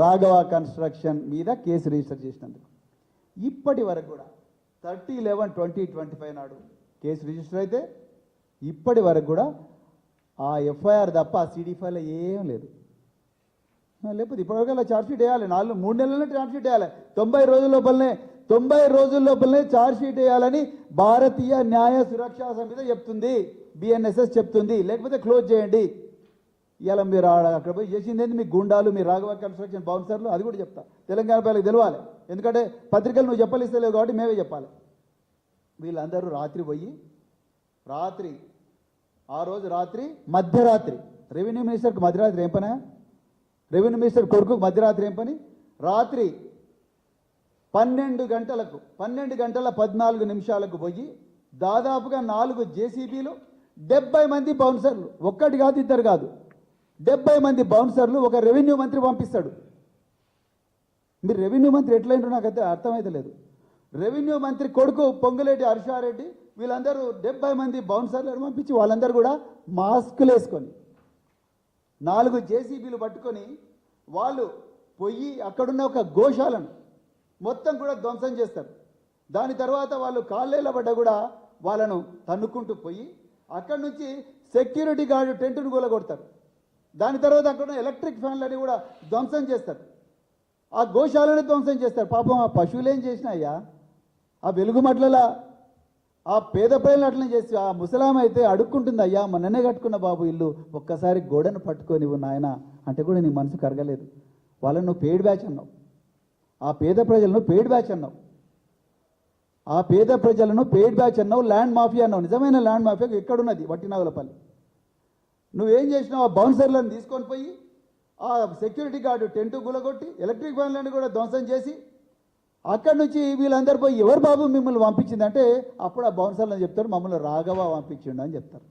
Raghava construction మీద case register చేసినందుకు ఇప్పటి వరకు కూడా 30/11/2025 నాడు కేసు రిజిస్టర్ అయితే ఇప్పటి వరకు కూడా ఆ ఎఫ్ఐఆర్ తప్ప ఆ సిడి5లో ఏం లేదు. లేకపోతే ఇప్పటివరకు అలా ఛార్జ్షీట్ వేయాలి, 3 నెలలనే ఛార్జ్షీట్ వేయాలి, 90 రోజుల లోపలనే ఛార్జ్షీట్ వేయాలని భారతీయ న్యాయ సురక్షా సమితి చెప్తుంది, బిఎన్ఎస్ఎస్ చెప్తుంది. లేకపోతే క్లోజ్ చేయండి. ఇవాళ మీరు అక్కడ పోయి చేసింది ఏంటి? మీ గుండాలు, మీ రాఘవ కన్స్ట్రక్షన్ బౌన్సర్లు, అది కూడా చెప్తా. తెలంగాణ ప్రజలకు తెలవాలి, ఎందుకంటే పత్రికలు నువ్వు చెప్పలిస్తలేవు కాబట్టి మేమే చెప్పాలి. వీళ్ళందరూ ఆ రోజు రాత్రి మధ్యరాత్రి రెవెన్యూ మినిస్టర్కి మధ్యరాత్రి ఏం పని? రెవెన్యూ మినిస్టర్ కొడుకు మధ్యరాత్రి ఏం పని? రాత్రి 12 గంటల 14 నిమిషాలకు పోయి దాదాపుగా 4 జేసీబీలు 70 మంది బౌన్సర్లు, ఒక్కటి కాదు ఇద్దరు కాదు 70 మంది బౌన్సర్లు ఒక రెవెన్యూ మంత్రి పంపిస్తాడు. మీరు రెవెన్యూ మంత్రి ఎట్లయినో నాకైతే అర్థమైతే లేదు. రెవెన్యూ మంత్రి కొడుకు పొంగులేటి హర్షారెడ్డి వీళ్ళందరూ 70 మంది బౌన్సర్లను పంపించి వాళ్ళందరూ కూడా మాస్కులు వేసుకొని 4 జేసీబీలు పట్టుకొని వాళ్ళు పోయి అక్కడున్న ఒక గోశాలను మొత్తం కూడా ధ్వంసం చేస్తారు. దాని తర్వాత వాళ్ళు కాళ్ళేళ్ళ పడ్డ కూడా వాళ్ళను తన్నుకుంటూ పోయి అక్కడి నుంచి సెక్యూరిటీ గార్డు టెంటును కూలగొడతారు. దాని తర్వాత అక్కడ ఎలక్ట్రిక్ ఫ్యాన్లని కూడా ధ్వంసం చేస్తారు. ఆ గోశాలను ధ్వంసం చేస్తారు. పాపం ఆ పశువులు ఏం చేసినాయ్యా? ఆ వెలుగుమట్ల ఆ పేద ప్రజలను అట్లనే చేసి ఆ ముసలాం అయితే అడుక్కుంటుంది, అయ్యా మొన్ననే కట్టుకున్న బాబు ఇల్లు, ఒక్కసారి గోడను పట్టుకొని నాయన అంటే కూడా నీ మనసు కరగలేదు. వాళ్ళను నువ్వు పెయిడ్ బ్యాచ్ అన్నావు, ఆ పేద ప్రజలను పెయిడ్ బ్యాచ్ అన్నావు, ల్యాండ్ మాఫియా అన్నావు. నిజమైన ల్యాండ్ మాఫియా ఎక్కడున్నది? వట్టినాగులపల్లి. నువ్వేం చేసినావు? ఆ బౌన్సర్లను తీసుకొని పోయి ఆ సెక్యూరిటీ గార్డు టెంటు గులగొట్టి ఎలక్ట్రిక్ ఫ్యాన్లను కూడా ధ్వంసం చేసి అక్కడి నుంచి వీళ్ళందరూ పోయి ఎవరు బాబు మిమ్మల్ని పంపించిందంటే అప్పుడు ఆ బౌన్సర్లను చెప్తారు మమ్మల్ని రాఘవ పంపించిండు అని చెప్తారు.